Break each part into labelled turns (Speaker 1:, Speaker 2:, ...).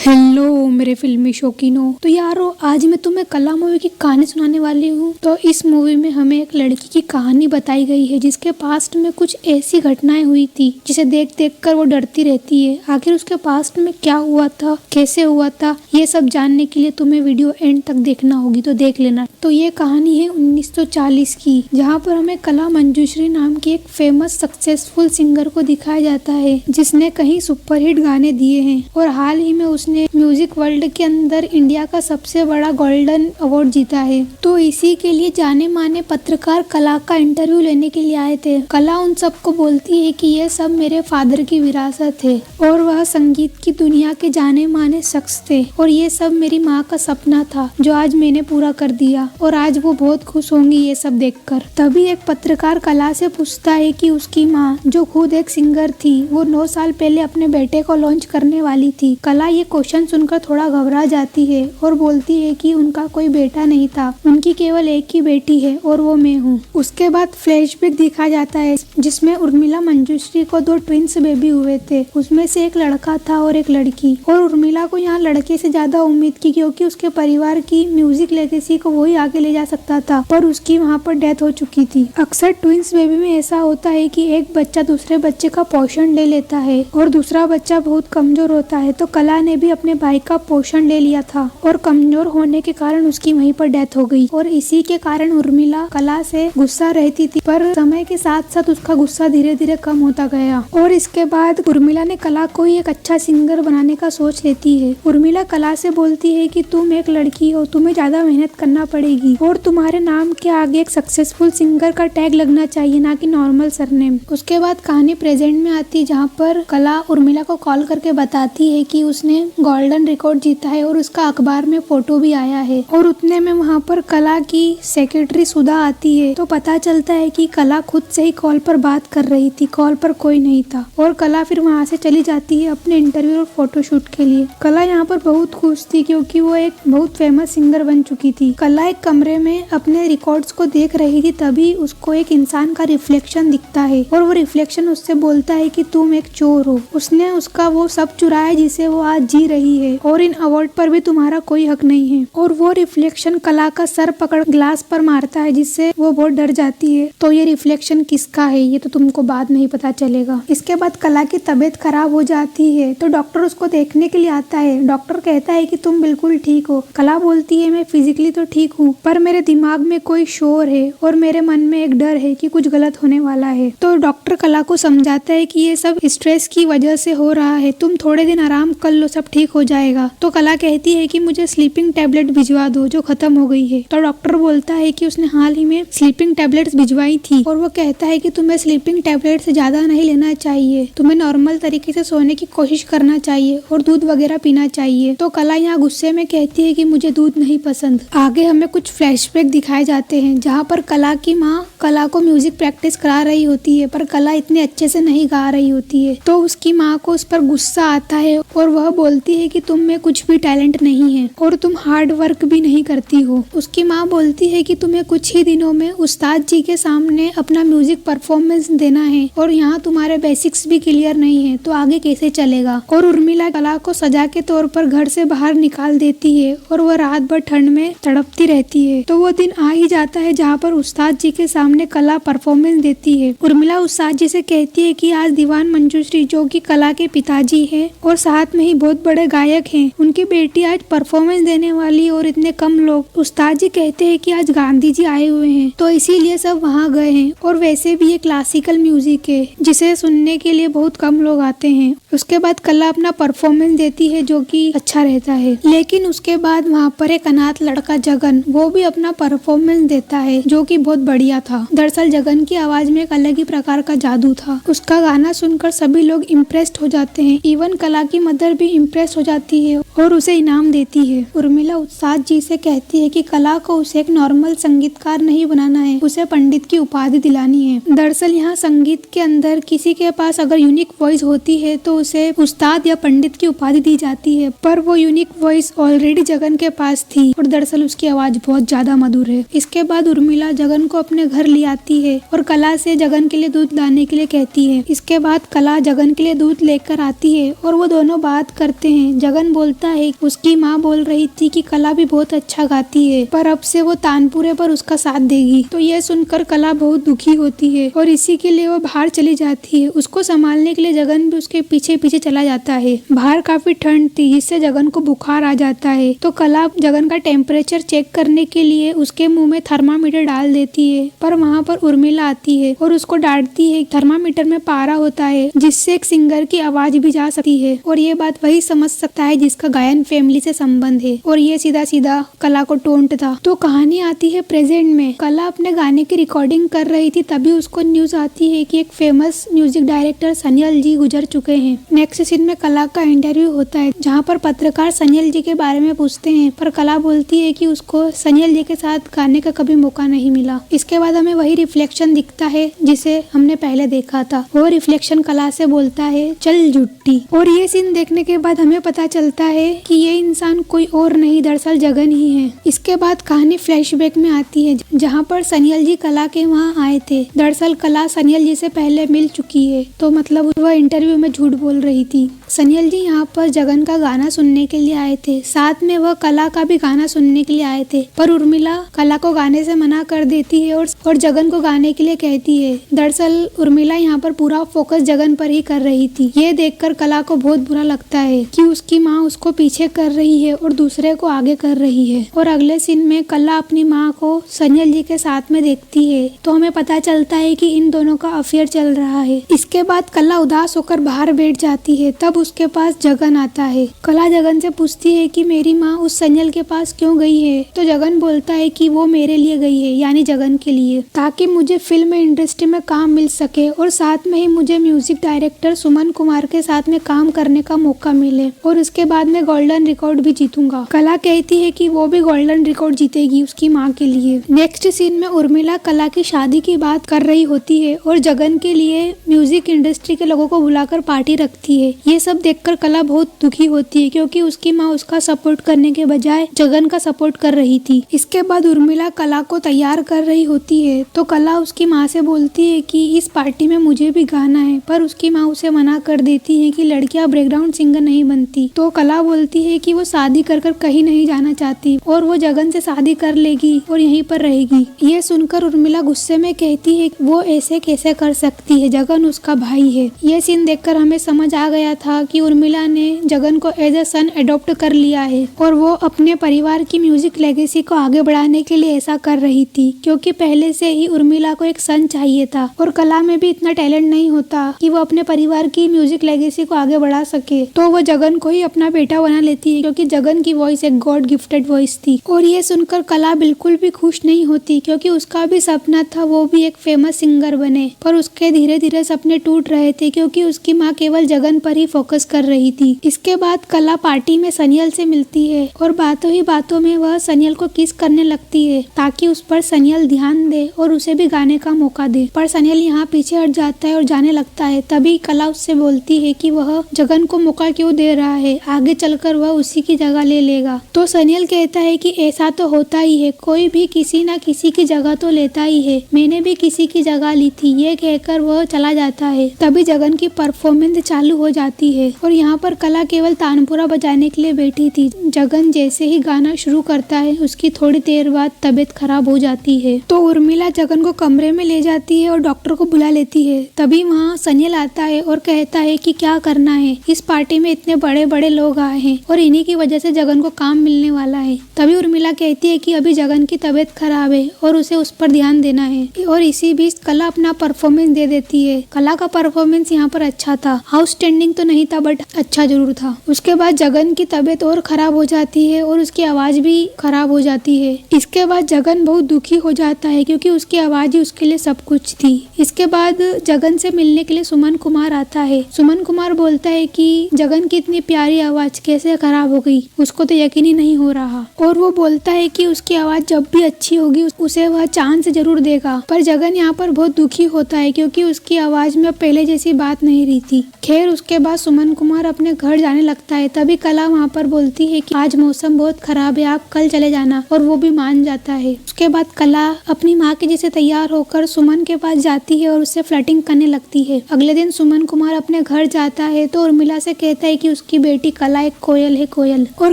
Speaker 1: Hello मेरे फिल्मी शौकीनों। तो यारो आज मैं तुम्हें कला मूवी की कहानी सुनाने वाली हूँ। तो इस मूवी में हमें एक लड़की की कहानी बताई गई है जिसके पास्ट में कुछ ऐसी घटनाएं हुई थी जिसे देख देख कर वो डरती रहती है। आखिर उसके पास्ट में क्या हुआ था, कैसे हुआ था, ये सब जानने के लिए तुम्हें वीडियो एंड तक देखना होगी, तो देख लेना। तो ये कहानी है 1940 की, जहाँ पर हमें कला मंजूश्री नाम की एक फेमस सक्सेसफुल सिंगर को दिखाया जाता है जिसने कई सुपरहिट गाने दिए हैं और हाल ही में उसने म्यूजिक वर्ल्ड के अंदर इंडिया का सबसे बड़ा गोल्डन अवार्ड जीता है। तो इसी के लिए जाने माने पत्रकार कला का इंटरव्यू लेने के लिए आए थे। कला उन सबको बोलती है कि ये सब मेरे फादर की विरासत है और वह संगीत की दुनिया के जाने माने शख्स थे और ये सब मेरी माँ का सपना था जो आज मैंने पूरा कर दिया और आज वो बहुत खुश होंगी ये सब देखकर। तभी एक पत्रकार कला से पूछता है कि उसकी माँ जो खुद एक सिंगर थी वो 9 साल पहले अपने बेटे को लॉन्च करने वाली थी। कला ये क्वेश्चन सुनकर थोड़ा घबरा जाती है और बोलती है कि उनका कोई बेटा नहीं था, उनकी केवल एक ही बेटी है और वो मैं हूँ। उसके बाद फ्लैशबैक दिखा जाता है जिसमें उर्मिला मंजूश्री को 2 ट्विंस बेबी हुए थे, उसमें से एक लड़का था और एक लड़की। और उर्मिला को यहाँ लड़के से ज्यादा उम्मीद की क्योंकि उसके परिवार की म्यूजिक लेगेसी को वही आगे ले जा सकता था, पर उसकी वहाँ पर डेथ हो चुकी थी। अक्सर ट्विंस बेबी में ऐसा होता है कि एक बच्चा दूसरे बच्चे का पोषण ले लेता है और दूसरा बच्चा बहुत कमजोर होता है। तो कला ने भी अपने भाई का पोषण ले लिया था और कमजोर होने के कारण उसकी वहीं पर डेथ हो गई और इसी के कारण उर्मिला कला से गुस्सा रहती थी, पर समय के साथ साथ उसका गुस्सा धीरे धीरे कम होता गया। और इसके बाद उर्मिला ने कला को एक अच्छा सिंगर बनाने का सोच लेती है। उर्मिला कला से बोलती है कि तुम एक लड़की हो, तुम्हें ज्यादा मेहनत करना पड़ेगी और तुम्हारे नाम के आगे एक सक्सेसफुल सिंगर का टैग लगना चाहिए, ना कि नॉर्मल सरनेम। उसके बाद कहानी प्रेजेंट में आती है जहाँ पर कला उर्मिला को कॉल करके बताती है कि उसने गोल्डन रिकॉर्ड जीता है और उसका अखबार में फोटो भी आया है। और उतने में वहाँ पर कला की सेक्रेटरी सुधा आती है तो पता चलता है कि कला खुद से ही कॉल पर बात कर रही थी, कॉल पर कोई नहीं था। और कला फिर वहाँ से चली जाती है अपने इंटरव्यू और फोटोशूट के लिए। कला यहाँ पर बहुत खुश थी क्योंकि वो एक बहुत फेमस सिंगर बन चुकी थी। कला एक कमरे में अपने रिकॉर्ड्स को देख रही थी, तभी उसको एक इंसान का रिफ्लेक्शन दिखता है और वो रिफ्लेक्शन उससे बोलता है कि तुम एक चोर हो, उसने उसका वो सब चुराया जिसे वो आज जी रही है और इन अवार्ड पर भी तुम्हारा कोई हक नहीं है। और वो रिफ्लेक्शन कला का सर पकड़ ग्लास पर मारता है जिससे वो बहुत डर जाती है। तो ये रिफ्लेक्शन किसका है ये तो तुमको बाद में ही पता चलेगा। इसके बाद कला की तबीयत खराब हो जाती है तो डॉक्टर उसको देखने के लिए आता है। डॉक्टर कहता है कि तुम बिल्कुल ठीक हो। कला बोलती है मैं फिजिकली तो ठीक हूँ पर मेरे दिमाग में कोई शोर है और मेरे मन में एक डर है कि कुछ गलत होने वाला है। तो डॉक्टर कला को समझाता है कि ये सब स्ट्रेस की वजह से हो रहा है, तुम थोड़े दिन आराम कर लो, सब ठीक हो जाएगा। तो कला कहती है कि मुझे स्लीपिंग टैबलेट भिजवा दो जो खत्म हो गई है। तो डॉक्टर बोलता है कि उसने हाल ही में स्लीपिंग टैबलेट्स भिजवाई थी और वो कहता है कि तुम्हें स्लीपिंग टैबलेट से ज्यादा नहीं लेना चाहिए, तुम्हें नॉर्मल तरीके से सोने की कोशिश करना चाहिए और दूध वगैरह पीना चाहिए। तो कला यहाँ गुस्से में कहती है कि मुझे दूध नहीं पसंद। आगे हमें कुछ फ्लैशबैक दिखाए जाते हैं जहाँ पर कला की माँ कला को म्यूजिक प्रैक्टिस करा रही होती है पर कला इतने अच्छे से नहीं गा रही होती है। तो उसकी माँ को उस पर गुस्सा आता है और वह बोलती है कि तुम में कुछ भी टैलेंट नहीं है और तुम हार्ड वर्क भी नहीं करती हो। उसकी माँ बोलती है कि तुम्हें कुछ ही दिनों में उस्ताद जी के सामने अपना म्यूजिक परफॉर्मेंस देना है और यहाँ तुम्हारे बेसिक्स भी क्लियर नहीं है तो आगे कैसे चलेगा। और उर्मिला कला को सजा के तौर पर घर से बाहर निकाल देती है और वह रात भर ठंड में तड़पती रहती है। तो वो दिन आ ही जाता है जहाँ पर उस्ताद जी के सामने कला परफॉर्मेंस देती है। उर्मिला उस्ताद जी से कहती है कि आज दीवान मंजूश्री जो कि कला के पिताजी है और साथ में ही बहुत बड़े गायक हैं, उनकी बेटी आज परफॉर्मेंस देने वाली और इतने कम लोग। उस्ताद जी कहते हैं कि आज गांधी जी आए हुए हैं तो इसीलिए सब वहाँ गए हैं और वैसे भी ये क्लासिकल म्यूजिक है जिसे सुनने के लिए बहुत कम लोग आते हैं। उसके बाद कला अपना परफॉर्मेंस देती है जो कि अच्छा रहता है, लेकिन उसके बाद वहाँ पर एक अनाथ लड़का जगन वो भी अपना परफॉर्मेंस देता है जो कि बहुत बढ़िया था। दरअसल जगन की आवाज में एक अलग ही प्रकार का जादू था। उसका गाना सुनकर सभी लोग इम्प्रेस्ड हो जाते हैं, इवन कला की मदर भी इम्प्रेस हो जाती है और उसे इनाम देती है। उर्मिला उस्ताद जी से कहती है कि कला को उसे एक नॉर्मल संगीतकार नहीं बनाना है, उसे पंडित की उपाधि दिलानी है। दरअसल यहाँ संगीत के अंदर किसी के पास अगर यूनिक वॉइस होती है तो उसे उस्ताद या पंडित की उपाधि दी जाती है, पर वो यूनिक वॉइस ऑलरेडी जगन के पास थी और दरअसल उसकी आवाज बहुत ज्यादा मधुर है। इसके बाद उर्मिला जगन को अपने घर ले आती है और कला से जगन के लिए दूध लाने के लिए कहती है। इसके बाद कला जगन के लिए दूध लेकर आती है और वो दोनों बात करते हैं। जगन बोलता है उसकी माँ बोल रही थी कि कला भी बहुत अच्छा गाती है, पर अब से वो तानपुरे पर उसका साथ देगी। तो यह सुनकर कला बहुत दुखी होती है और इसी के लिए वो बाहर चली जाती है। उसको संभालने के लिए जगन भी उसके पीछे पीछे चला जाता है। बाहर काफी ठंड थी जिससे जगन को बुखार आ जाता है। तो कला जगन का टेम्परेचर चेक करने के लिए उसके मुंह में थर्मामीटर डाल देती है, पर वहाँ पर उर्मिला आती है और उसको डांटती है। थर्मामीटर में पारा होता है जिससे एक सिंगर की आवाज भी जा सकती है और ये बात वही समझ सकता है जिसका गायन फैमिली से संबंध है, और ये सीधा सीधा कला को टोंटता। तो कहानी आती है प्रेजेंट में। कला अपने गाने की रिकॉर्डिंग कर रही थी, तभी उसको न्यूज आती है कि एक फेमस म्यूजिक डायरेक्टर सनियल जी गुजर चुके हैं। नेक्स्ट सीन में कला का इंटरव्यू होता है जहाँ पर पत्रकार सनियल जी के बारे में पूछते हैं, पर कला बोलती है कि उसको सनियल जी के साथ गाने का कभी मौका नहीं मिला। इसके बाद हमें वही रिफ्लेक्शन दिखता है जिसे हमने पहले देखा था। वो रिफ्लेक्शन कला से बोलता है चल जुट्टी। और ये सीन देखने के बाद हमें पता चलता है कि ये इंसान कोई और नहीं दरअसल जगन ही है। इसके बाद कहानी फ्लैशबैक में आती है जहाँ पर सनियल जी कला के वहाँ आए थे। दरअसल कला सनियल जी से पहले मिल चुकी है, तो मतलब वह इंटरव्यू में झूठ बोल रही थी। सनियल जी यहाँ पर जगन का गाना सुनने के लिए आए थे, साथ में वह कला का भी गाना सुनने के लिए आए थे, पर उर्मिला कला को गाने से मना कर देती है और जगन को गाने के लिए कहती है। दरअसल उर्मिला यहाँ पर पूरा फोकस जगन पर ही कर रही थी। ये देखकर कला को बहुत बुरा लगता है कि उसकी माँ उसको पीछे कर रही है और दूसरे को आगे कर रही है। और अगले सीन में कला अपनी माँ को सनियल जी के साथ में देखती है, तो हमें पता चलता है कि इन दोनों का अफेयर चल रहा है। इसके बाद कला उदास होकर बाहर बैठ जाती है, तब उसके पास जगन आता है। कला जगन से पूछती है कि मेरी माँ उस सनियल के पास क्यों गई है, तो जगन बोलता है कि वो मेरे लिए गई है, यानी जगन के लिए, ताकि मुझे फिल्म इंडस्ट्री में काम मिल सके और साथ में ही मुझे म्यूजिक डायरेक्टर सुमन कुमार के साथ में काम करने का मौका मिले और उसके बाद में गोल्डन रिकॉर्ड भी जीतूंगा। कला कहती है कि वो भी गोल्डन रिकॉर्ड जीतेगी उसकी माँ के लिए। नेक्स्ट सीन में उर्मिला कला की शादी की बात कर रही होती है और जगन के लिए म्यूजिक इंडस्ट्री के लोगों को बुलाकर पार्टी रखती है। ये सब देखकर कला बहुत दुखी होती है क्योंकि उसकी माँ उसका सपोर्ट करने के बजाय जगन का सपोर्ट कर रही थी। इसके बाद उर्मिला कला को तैयार कर रही होती है, तो कला उसकी माँ से बोलती है कि इस पार्टी में मुझे भी गाना है, पर उसकी माँ उसे मना कर देती है कि लड़कियां बैकग्राउंड सिंगर नहीं बनती। तो कला बोलती है कि वो शादी कर कहीं नहीं जाना चाहती और वो जगन से शादी कर लेगी और यहीं पर रहेगी। ये सुनकर उर्मिला गुस्से में कहती है वो ऐसे कैसे कर सकती है, जगन उसका भाई है। ये सीन देखकर हमें समझ आ गया था कि उर्मिला ने जगन को एज ए सन अडॉप्ट कर लिया है और वो अपने परिवार की म्यूजिक लेगेसी को आगे बढ़ाने के लिए ऐसा कर रही थी, क्योंकि पहले से ही उर्मिला को एक सन चाहिए था और कला में भी इतना टैलेंट नहीं होता कि वो अपने परिवार की म्यूजिक लेगेसी को आगे बढ़ा सके। तो वो जगन को ही अपना बेटा बना लेती है क्योंकि जगन की वॉइस एक गॉड गिफ्टेड वॉइस थी। और ये सुनकर कला बिल्कुल भी खुश नहीं होती क्योंकि उसका भी सपना था वो भी एक फेमस सिंगर बने, पर उसके धीरे धीरे सपने टूट रहे थे क्योंकि उसकी माँ केवल जगन पर ही फोकस कर रही थी। इसके बाद कला पार्टी में सनियल से मिलती है और बातों ही बातों में वह सनियल को किस करने लगती है ताकि उस पर सनियल ध्यान दे और उसे भी गाने का मौका दे, पर सनियल यहाँ पीछे हट जाता है और जाने लगता है। तभी कला उससे बोलती है कि वह जगन को मौका क्यों दे रहा है, आगे चलकर वह उसी की जगह ले लेगा। तो सनियल कहता है कि ऐसा तो होता ही है, कोई भी किसी न किसी की जगह तो लेता ही है, मैंने भी किसी की जगह ली थी। ये कहकर वह चला जाता है। तभी जगन की परफॉर्मेंस चालू हो जाती है और यहाँ पर कला केवल तानपुरा बजाने के लिए बैठी थी। जगन जैसे ही गाना शुरू करता है उसकी थोड़ी देर बाद तबीयत खराब हो जाती है, तो उर्मिला जगन को कमरे में ले जाती है और डॉक्टर को बुला लेती है। तभी वहाँ सनियल आता है और कहता है कि क्या करना है, इस पार्टी में इतने बड़े बड़े लोग आए हैं और इन्हीं की वजह से जगन को काम मिलने वाला है। तभी उर्मिला कहती है कि अभी जगन की तबीयत खराब है और उसे उस पर ध्यान देना है, और इसी बीच कला अपना परफॉर्मेंस दे देती है। कला का परफॉर्मेंस यहाँ पर अच्छा था, आउटस्टैंडिंग तो नहीं था बट अच्छा जरूर था। उसके बाद जगन की तबीयत और खराब हो जाती है और उसकी आवाज भी खराब हो जाती है। इसके बाद जगन बहुत दुखी हो जाता है क्योंकि उसकी आवाज ही उसके लिए सब कुछ थी। इसके बाद जगन से मिलने के लिए सुमन कुमार आता है। सुमन कुमार बोलता है कि जगन की इतनी प्यारी आवाज कैसे खराब हो गई, उसको तो यकीन ही नहीं हो रहा, और वो बोलता है कि उसकी आवाज जब भी अच्छी होगी उसे वह चांस जरूर देगा। पर जगन यहाँ पर बहुत दुखी होता है क्योंकि उसकी आवाज में पहले जैसी बात नहीं रही थी। खैर उसके बाद सुमन कुमार अपने घर जाने लगता है। तभी कला वहाँ पर बोलती है कि आज मौसम बहुत खराब है, आप कल चले जाना, और वो भी मान जाता है। उसके बाद कला अपनी माँ के जैसे तैयार होकर सुमन के पास जाती है और उससे फ्लर्टिंग करने लगती है। अगले दिन सुमन कुमार अपने घर जाता है तो उर्मिला से कहता है कि उसकी बेटी कला एक कोयल है, कोयल। और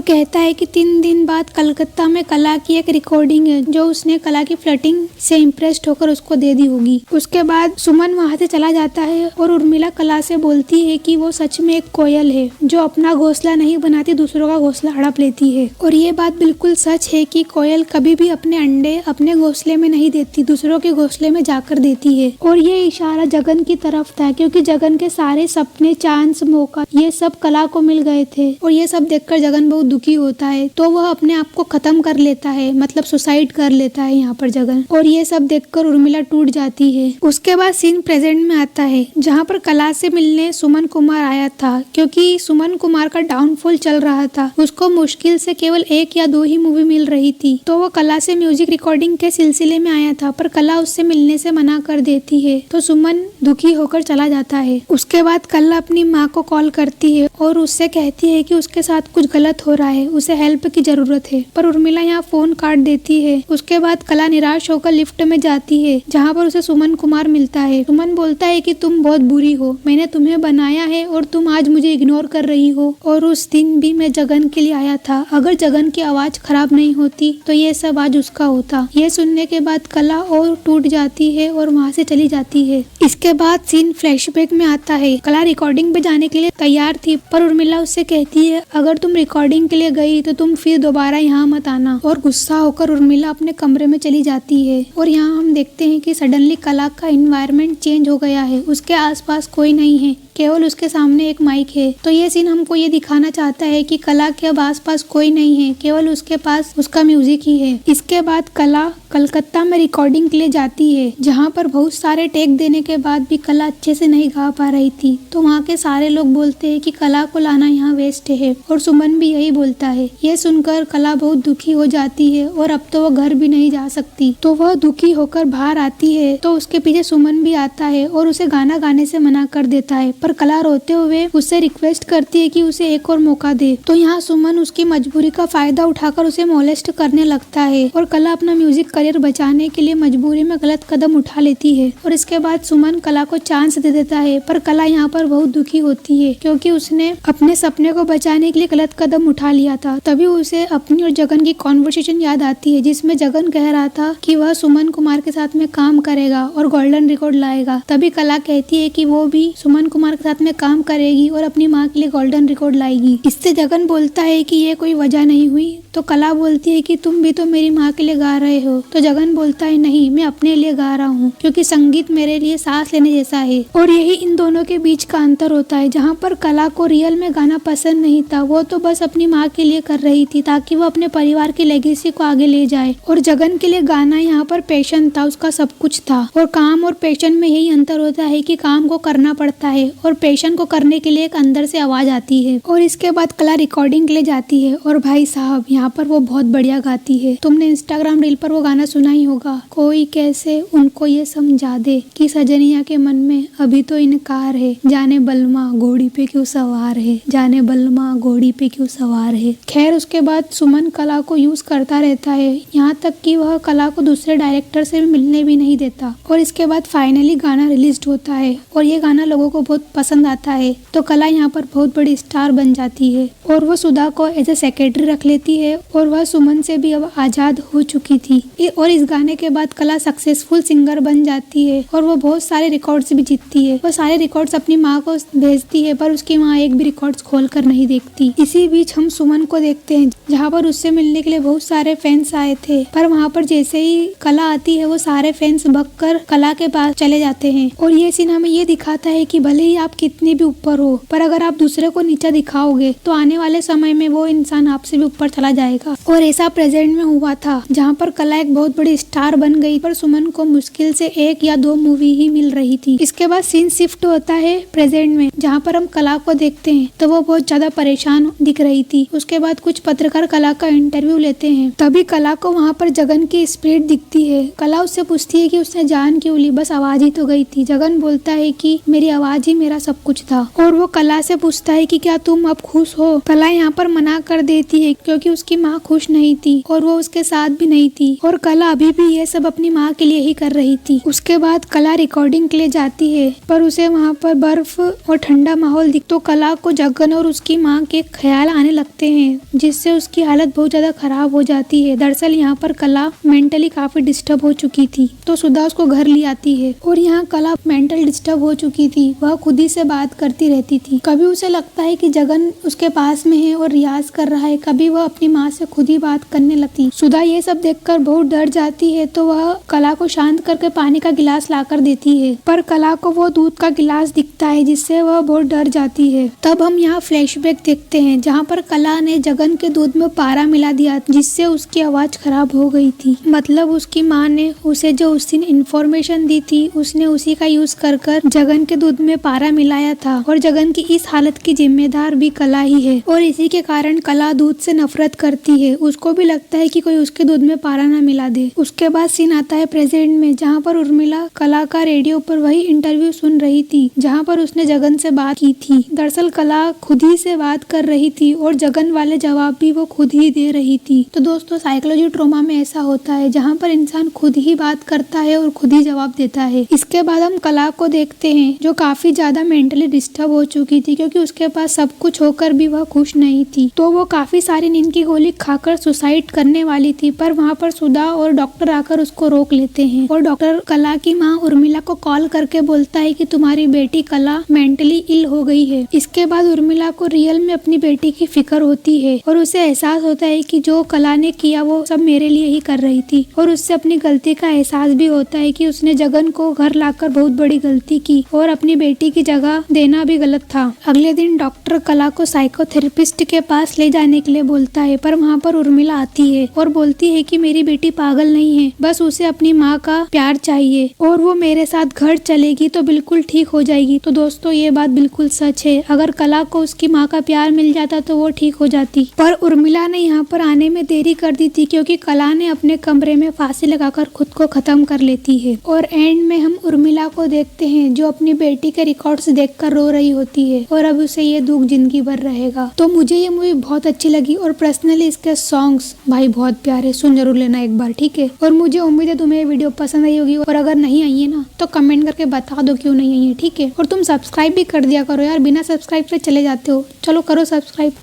Speaker 1: कहता है कि 3 दिन बाद कलकत्ता में कला की एक रिकॉर्डिंग है जो उसने कला की फ्लर्टिंग से इम्प्रेस्ड होकर उसको दे दी होगी। उसके बाद सुमन वहाँ से चला जाता है और उर्मिला कला से बोलती है कि वो सच में एक कोयल है जो अपना घोंसला नहीं बनाती, दूसरों का घोंसला हड़प लेती है। और ये बात बिल्कुल सच है कि कोयल कभी भी अपने अंडे अपने घोंसले में नहीं देती, दूसरों के घोंसले में जाकर देती है। और ये इशारा जगन की तरफ था क्योंकि जगन के सारे सपने, चांस, मौका ये सब कला को मिल गए थे। और ये सब देखकर जगन बहुत दुखी होता है तो वह अपने आप को खत्म कर लेता है, मतलब सुसाइड कर लेता है यहाँ पर जगन। और ये सब देखकर उर्मिला टूट जाती है। उसके बाद सीन प्रेजेंट में आता है जहाँ पर कला से मिलने सुमन कुमार आया था क्योंकि सुमन कुमार का डाउनफॉल चल रहा था। उसको मुश्किल से केवल 1 या 2 ही मूवी मिल रही थी तो वो कला से म्यूजिक रिकॉर्डिंग के सिलसिले में आया था, पर कला उससे मिलने से मना कर देती है तो सुमन दुखी होकर चला जाता है। उसके बाद कला अपनी माँ को कॉल करती है और उससे कहती है कि उसके साथ कुछ गलत हो रहा है, उसे हेल्प की जरूरत है, पर उर्मिला यहाँ फोन काट देती है। उसके बाद कला निराश होकर लिफ्ट में जाती है जहाँ पर उसे सुमन कुमार मिलता है। सुमन बोलता है कि तुम बहुत बुरी हो, मैंने तुम्हें बनाया है और तुम आज मुझे इग्नोर कर रही हो। और उस दिन भी मैं जगन के लिए आया था, अगर जगन की आवाज खराब नहीं होती तो ये सब आज उसका होता। ये सुनने के बाद कला और टूट जाती है और वहाँ से चली जाती है। इसके बाद सीन फ्लैशबैक में आता है। कला रिकॉर्डिंग पे जाने के लिए तैयार थी पर उर्मिला उससे कहती है अगर तुम रिकॉर्डिंग के लिए गई तो तुम फिर दोबारा यहाँ मत आना। और गुस्सा होकर उर्मिला अपने कमरे में चली जाती है। और यहाँ हम देखते हैं कि सडनली कला का एनवायरनमेंट चेंज हो गया है, उसके आसपास कोई नहीं है, केवल उसके सामने एक माइक है। तो ये सीन हमको ये दिखाना चाहता है कि कला के अब आसपास कोई नहीं है, केवल उसके पास उसका म्यूजिक ही है। इसके बाद कला कलकत्ता में रिकॉर्डिंग के लिए जाती है जहाँ पर बहुत सारे टेक देने के बाद भी कला अच्छे से नहीं गा पा रही थी। तो वहाँ के सारे लोग बोलते हैं कि कला को लाना यहाँ वेस्ट है और सुमन भी यही बोलता है। ये सुनकर कला बहुत दुखी हो जाती है और अब तो वो घर भी नहीं जा सकती। तो वह दुखी होकर बाहर आती है तो उसके पीछे सुमन भी आता है और उसे गाना गाने से मना कर देता है, पर कला रोते हुए उससे रिक्वेस्ट करती है कि उसे एक और मौका दे। तो यहाँ सुमन उसकी मजबूरी का फायदा उठाकर उसे मोलेस्ट करने लगता है और कला अपना म्यूजिक करियर बचाने के लिए मजबूरी में गलत कदम उठा लेती है। और इसके बाद सुमन कला को चांस दे देता है, पर कला यहाँ पर बहुत दुखी होती है क्योंकि उसने अपने सपने को बचाने के लिए गलत कदम उठा लिया था। तभी उसे अपनी और जगन की कॉन्वर्सेशन याद आती है जिसमें जगन कह रहा था कि वह सुमन कुमार के साथ में काम करेगा और गोल्डन रिकॉर्ड लाएगा। तभी कला कहती है कि वो भी सुमन कुमार के साथ में काम करेगी और अपनी माँ के लिए गोल्डन रिकॉर्ड लाएगी। इससे जगन बोलता है कि ये कोई वजह नहीं हुई। तो कला बोलती है कि तुम भी तो मेरी माँ के लिए गा रहे हो। तो जगन बोलता है नहीं, मैं अपने लिए गा रहा हूँ क्योंकि संगीत मेरे लिए सांस लेने जैसा है। और यही इन दोनों के बीच का अंतर होता है। जहाँ पर कला को रियल में गाना पसंद नहीं था, वो तो बस अपनी माँ के लिए कर रही थी ताकि वो अपने परिवार की लेगेसी को आगे ले जाए। और जगन के लिए गाना यहाँ पर पैशन था, उसका सब कुछ था। और काम और पैशन में यही अंतर होता है कि काम को करना पड़ता है और पैशन को करने के लिए एक अंदर से आवाज आती है। और इसके बाद कला रिकॉर्डिंग के लिए जाती है और भाई साहब यहाँ पर वो बहुत बढ़िया गाती है। तुमने इंस्टाग्राम रील पर वो गाना सुना ही होगा, कोई कैसे उनको ये समझा दे कि सजनिया के मन में अभी तो इनकार है, जाने बलमा घोड़ी पे क्यों सवार है, जाने बलमा घोड़ी पे क्यों सवार है। खैर उसके बाद सुमन कला को यूज करता रहता है, यहाँ तक कि वह कला को दूसरे डायरेक्टर से मिलने भी नहीं देता। और इसके बाद फाइनली गाना रिलीज होता है और ये गाना लोगों को बहुत पसंद आता है। तो कला यहाँ पर बहुत बड़ी स्टार बन जाती है और वो सुधा को एज ए सेक्रेटरी रख लेती है और वह सुमन से भी अब आजाद हो चुकी थी। और इस गाने के बाद कला सक्सेसफुल सिंगर बन जाती है और वो बहुत सारे रिकॉर्ड्स भी जीतती है। वो सारे रिकॉर्ड्स अपनी माँ को भेजती है पर उसकी माँ एक भी रिकॉर्ड्स खोल कर नहीं देखती। इसी बीच हम सुमन को देखते हैं जहाँ पर उससे मिलने के लिए बहुत सारे फैंस आए थे, पर वहाँ पर जैसे ही कला आती है वो सारे फैंस भगकर कला के पास चले जाते हैं। और ये सीन हमें ये दिखाता है कि भले ही आप कितने भी ऊपर हो, पर अगर आप दूसरे को नीचा दिखाओगे तो आने वाले समय में वो इंसान आपसे भी ऊपर चला जाएगा। और ऐसा प्रेजेंट में हुआ था जहाँ पर कला एक बहुत बड़ी स्टार बन गई, पर सुमन को मुश्किल से 1 या 2 मूवी ही मिल रही थी। इसके बाद सीन शिफ्ट होता है प्रेजेंट में जहाँ पर हम कला को देखते हैं तो वो बहुत ज्यादा परेशान दिख रही थी। उसके बाद कुछ पत्रकार कला का इंटरव्यू लेते हैं, तभी कला को वहाँ पर जगन की स्पिरिट दिखती है। कला उससे पूछती है कि उसने जान क्यों ली, बस आवाज ही तो गई थी। जगन बोलता है कि मेरी आवाज ही मेरा मेरा सब कुछ था। और वो कला से पूछता है कि क्या तुम अब खुश हो। कला यहाँ पर मना कर देती है क्योंकि उसकी माँ खुश नहीं थी और वो उसके साथ भी नहीं थी और कला अभी भी ये सब अपनी माँ के लिए ही कर रही थी। उसके बाद कला रिकॉर्डिंग के लिए जाती है पर उसे वहाँ पर बर्फ और ठंडा माहौल दिख तो कला को जगन और उसकी माँ के ख्याल आने लगते हैं जिससे उसकी हालत बहुत ज्यादा खराब हो जाती है। दरअसल यहाँ पर कला मेंटली काफी डिस्टर्ब हो चुकी थी तो सुधा उसको घर ले आती है और यहाँ कला मेंटल डिस्टर्ब हो चुकी थी। वह खुद ही से बात करती रहती थी। कभी उसे लगता है कि जगन उसके पास में है और रियाज कर रहा है, कभी वह अपनी माँ से खुद ही बात करने लगती। सुधा ये सब देखकर बहुत डर जाती है तो वह कला को शांत करके पानी का गिलास लाकर देती है पर कला को वो दूध का गिलास दिखता है जिससे वह बहुत डर जाती है। तब हम यहाँ फ्लैशबैक देखते हैं जहाँ पर कला ने जगन के दूध में पारा मिला दिया जिससे उसकी आवाज खराब हो गई थी। मतलब उसकी माँ ने उसे जो उस दिन इंफॉर्मेशन दी थी उसने उसी का यूज कर जगन के दूध में पारा मिलाया था और जगन की इस हालत की जिम्मेदार भी कला ही है और इसी के कारण कला दूध से नफरत करती है। उसको भी लगता है कि कोई उसके दूध में पारा ना मिला दे। उसके बाद सीन आता है प्रेजेंट में जहाँ पर उर्मिला कला का रेडियो पर वही इंटरव्यू सुन रही थी जहाँ पर उसने जगन से बात की थी। दरअसल कला खुद ही से बात कर रही थी और जगन वाले जवाब भी वो खुद ही दे रही थी। तो दोस्तों साइकोलॉजी ट्रॉमा में ऐसा होता है जहाँ पर इंसान खुद ही बात करता है और खुद ही जवाब देता है। इसके बाद हम कला को देखते हैं जो काफी ज्यादा मेंटली डिस्टर्ब हो चुकी थी क्योंकि उसके पास सब कुछ होकर भी वह खुश नहीं थी। तो वो काफी सारी नींद की गोली खाकर सुसाइड करने वाली थी पर वहाँ पर सुधा और डॉक्टर आकर उसको रोक लेते हैं और डॉक्टर कला की माँ उर्मिला को कॉल करके बोलता है कि तुम्हारी बेटी कला मेंटली इल हो गई है। इसके बाद उर्मिला को रियल में अपनी बेटी की फिक्र होती है और उसे एहसास होता है कि जो कला ने किया वो सब मेरे लिए ही कर रही थी और उससे अपनी गलती का एहसास भी होता है कि उसने जगन को घर लाकर बहुत बड़ी गलती की और अपनी बेटी की जगह देना भी गलत था। अगले दिन डॉक्टर कला को साइकोथेरेपिस्ट के पास ले जाने के लिए बोलता है पर वहाँ पर उर्मिला आती है और बोलती है कि मेरी बेटी पागल नहीं है, बस उसे अपनी माँ का प्यार चाहिए और वो मेरे साथ घर चलेगी तो बिल्कुल ठीक हो जाएगी। तो दोस्तों ये बात बिल्कुल सच है। अगर कला को उसकी माँ का प्यार मिल जाता तो वो ठीक हो जाती पर उर्मिला ने यहाँ पर आने में देरी कर दी थी क्योंकि कला ने अपने कमरे में फांसी लगाकर खुद को खत्म कर लेती है। और एंड में हम उर्मिला को देखते हैं जो अपनी बेटी के रिकॉर्ड्स देखकर रो रही होती है और अब उसे ये दुख जिंदगी भर रहेगा। तो मुझे ये मूवी बहुत अच्छी लगी और पर्सनली इसके सॉन्ग्स भाई बहुत प्यारे, सुन जरूर लेना एक बार, ठीक है। और मुझे उम्मीद है तुम्हें ये वीडियो पसंद आई होगी और अगर नहीं आई है ना तो कमेंट करके बता दो क्यों नहीं आई है, ठीक है। और तुम सब्सक्राइब भी कर दिया करो यार, बिना सब्सक्राइब से चले जाते हो। चलो करो सब्सक्राइब।